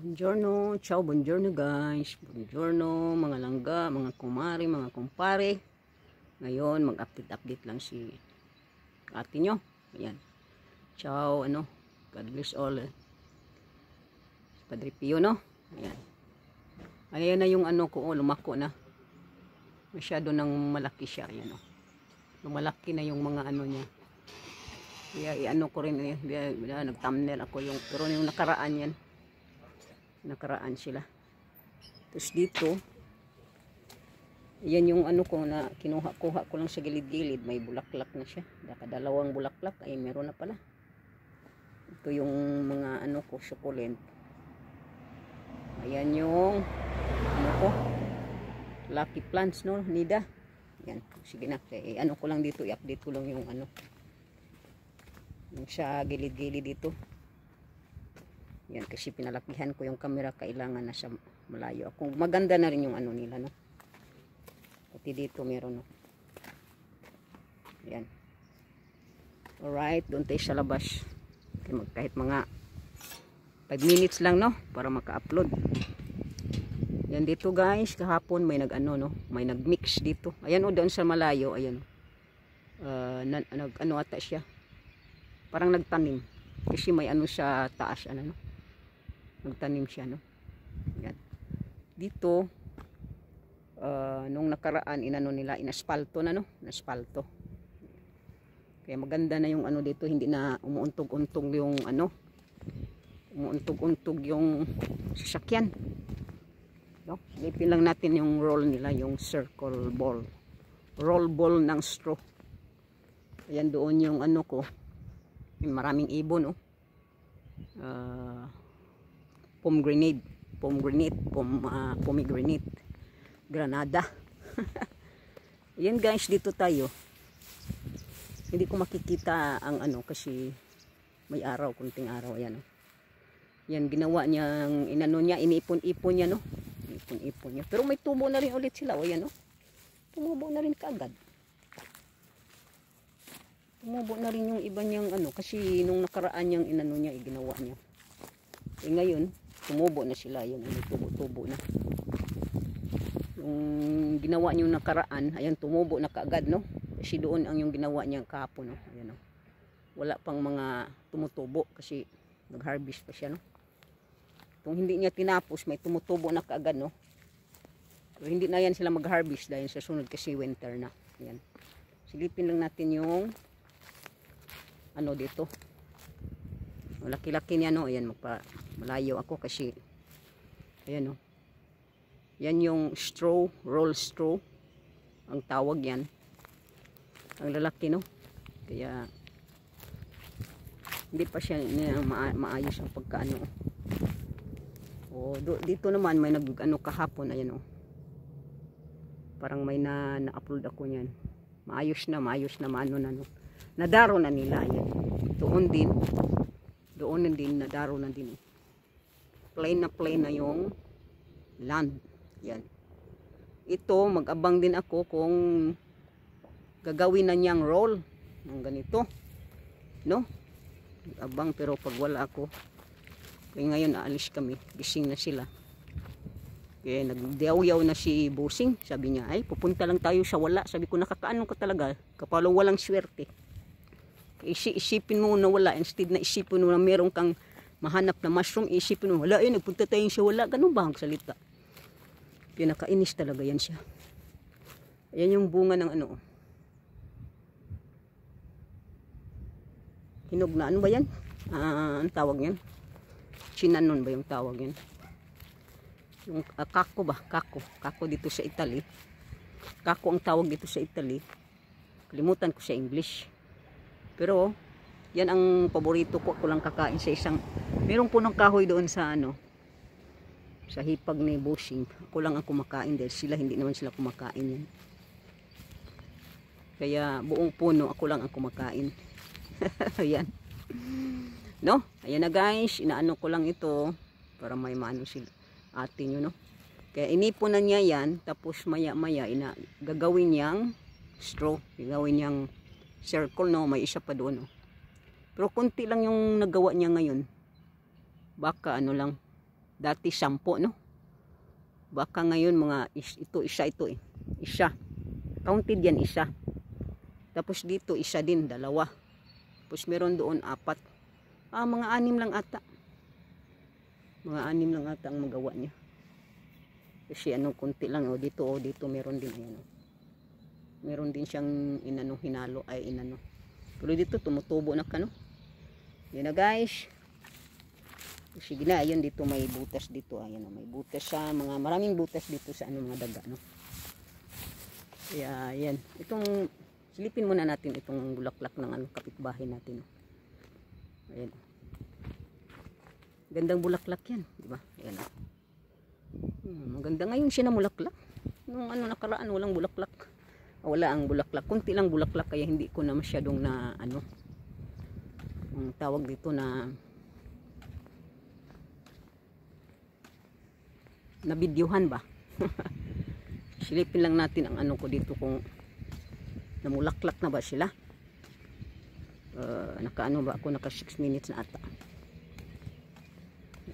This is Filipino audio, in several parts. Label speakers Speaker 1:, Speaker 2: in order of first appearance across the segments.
Speaker 1: Buongiorno, ciao, buongiorno guys. Buongiorno mga langga, mga kumari, mga kumpare. Ngayon mag-update lang si ate nyo. Ayan. Ciao, God bless all. Padre Pio, no? Ayan. Ayan na yung ko, lumako na. Masyado nang malaki siya, ayan, lumalaki na yung mga niya. Kaya ko rin, nag-thumbnail ako yung, pero yung nakaraan yan. Nakaraan sila. Tapos dito, yan yung ko na kinuha-kuha ko lang sa gilid-gilid. May bulaklak na siya. Dalawang bulaklak ay meron na pala. Ito yung mga ko, succulent. Ayan yung ko, lucky plants, no, nida. Yan, sige na. Ko lang dito, i-update ko lang yung yung sa gilid-gilid dito. Yan, kasi pinalakihan ko yung camera, kailangan na sa malayo. Kung maganda na rin yung nila, no. Pati dito meron, no. Yan. Alright, doon tayo sa labas. Kahit mga 5 minutes lang, no, para maka-upload. Yan dito guys, kahapon may no, may nag-mix dito. Ayan doon sa malayo, ayan. Ata siya. Parang nagtanim. Kasi may sa taas, no. Nagtanim siya, no. Yan. Dito, nung nakaraan, nila, inaspalto na, no. Inaspalto. Kaya maganda na yung dito, hindi na umuuntog-untog yung umuuntog-untog yung sasakyan. No? Lipin lang natin yung roll nila, yung circle ball. Roll ball ng straw. Ayan doon yung ko. Yung maraming ibon, no. Pomegranate, granada. Yan guys, dito tayo. Hindi ko makikita ang kasi may araw, kunting araw. Ayan, yan ginawa niyang niya, iniipon-ipon niya, no. Iniipon-ipon niya. Pero may tubo na rin ulit sila. Ayan, no. Tumubo na rin kaagad. Tumubo na rin yung iba niyang kasi nung nakaraan niyang niya, ginawa niya. Ngayon tumubo na sila, yung tubo-tubo na. Yung ginawa niyo nakaraan, ayan, tumubo na kaagad, no. Kasi doon ang yung ginawa niya kahapon, no. Ayan, no. Wala pang mga tumutubo kasi nag-harvest pa siya, no. Kung hindi niya tinapos, may tumutubo na kaagad, no. Pero hindi na yan sila mag-harvest dahil sa sunod kasi winter na. Ayan. Silipin lang natin yung dito. Laki-laki niya, no. Ayan, malayo ako kasi ayan, no. Yan yung straw, roll straw ang tawag yan. Ang lalaki, no. Kaya hindi pa siya maayos ang pagkaano. Dito naman may kahapon, ayan, parang may na-upload ako niyan. Maayos na no. Nadaro na nila, ayan. Doon din nadaro na din. Plain na yung land. Yan. Ito, mag-abang din ako kung gagawin na niyang roll ng ganito, no. Mag-abang, pero pag wala ako, kaya ngayon aalis kami, gising na sila. Kaya nagdiyaw-yaw na si Busing. Sabi niya, ay pupunta lang tayo sa wala. Sabi ko, nakakaano ka talaga, kapalo walang swerte. Isipin mo na wala, instead na isipin mo na meron kang mahanap na mushroom, isipin mo, wala, nagpunta tayo sa wala. Ganun ba ang salita? Kaya nakainis talaga yan siya. Ayan yung bunga ng hinog na, ba yan? Ang tawag yan? Chinanon ba yung tawag yan? Yung kako ba? Kako dito sa Italy. Kako ang tawag dito sa Italy. Kalimutan ko sa English. Pero yan ang paborito ko. Ako lang kakain sa isang, merong punong kahoy doon sa sa hipag ni Busing. Ako lang ang kumakain dahil sila, hindi naman sila kumakain yan. Kaya buong puno ako lang ang kumakain. Ayan, no. Ayan na guys, inaano ko lang ito para may maano sila ate nyo, no. Kaya inipunan niya yan, tapos maya gagawin niyang straw, gagawin niyang circle, no. May isa pa doon, no. Pero konti lang yung nagawa niya ngayon. Baka lang Dati 10, no? Baka ngayon mga ito eh. Isa. Counted yan, isa. Tapos dito isa din, 2. Tapos meron doon 4. Mga 6 lang ata. Mga 6 lang ata ang magawa niya. Kasi konti lang. Dito meron din. Ayan, meron din siyang hinalo ay inano. Pero dito tumutubo na kano. Yan na guys. Sige na, ayun dito may butas dito. Ayan, may butas sa maraming butas dito sa mga daga, no. Kaya ayan, itong silipin muna natin itong bulaklak ng kapitbahay natin, no. Ayan. Gandang bulaklak yan, di ba? Ayan. Maganda ngayon siya na bulaklak. Nung nakaraan walang bulaklak. Wala ang bulaklak. Kunti lang bulaklak kaya hindi ko na masyadong na ang tawag dito na videohan ba. Silipin lang natin ang ko dito kung namulaklak na ba sila. Ba ako, naka 6 minutes na ata.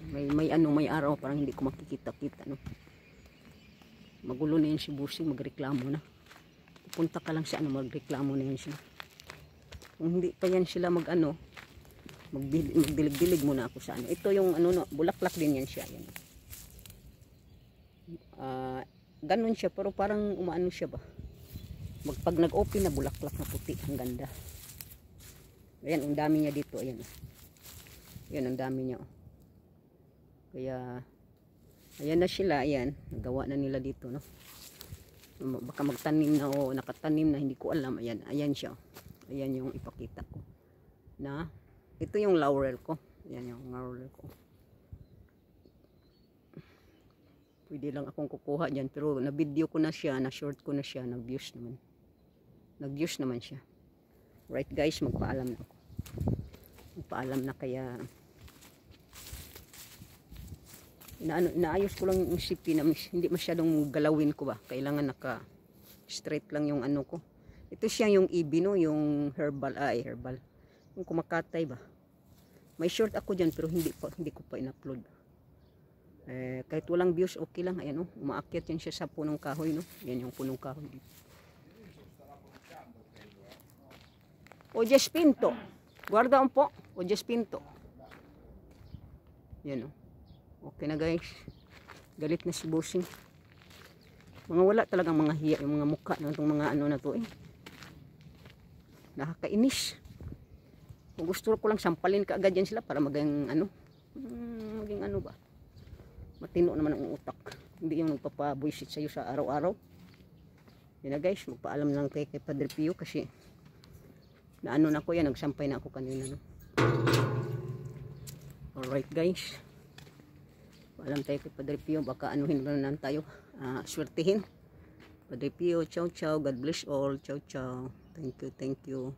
Speaker 1: May araw parang hindi ko makikita-kita, no. Magulo na yun si Busing, magreklamo na. Punta ka lang sa magreklamo na yun siya. Kung hindi pa yan sila magdilig-dilig muna ako sa Ito yung bulaklak din yan siya. Yan. Ganun siya pero parang umaano siya ba. Pag nag-open na bulaklak na puti, ang ganda. Ayan, ang dami niya dito. Ayan. Ayan, ang dami niya. Kaya ayan na sila. Ayan, nagawa na nila dito, no. Baka magtanim na o nakatanim na, hindi ko alam. Ayan, ayan siya. Ayan yung ipakita ko. Na ito yung laurel ko. Ayan yung laurel ko. Pwede lang akong kukuha dyan. Pero na-video ko na siya, na-short ko na siya, nag-views naman. Nag-views naman siya. Right guys, magpaalam na ako. Magpaalam na kaya inaayos ko lang yung sipi na hindi masyadong galawin ko ba. Kailangan naka-straight lang yung ko. Ito siya yung ibino, yung herbal. Herbal. Yung kumakatay ba. May short ako dyan pero hindi ko pa in-upload. Kahit walang views, okay lang. Ayan, umaakyat yan siya sa punong kahoy, no. Yan yung punong kahoy. O Diyos Pinto. Guarda un po. O Diyos Pinto. Yan, okay na guys. Galit na si Busing. Wala talagang mga hiya yung mga mukha ng mga na to, nakakainis. Kung gusto ko lang sampalin kaagad yan sila para maging maging ba. Matino naman ang utak. Hindi yung nagpapabuisit sa'yo sa araw-araw. Yan na guys, magpaalam lang kay Padre Pio kasi na ko yan, nagsampay na ako kanina, no. Alright guys. Paalam tayo kay Padre Pio, baka na tayo. Swertihin. Padre Pio, ciao ciao. God bless all. Ciao ciao. Thank you, thank you.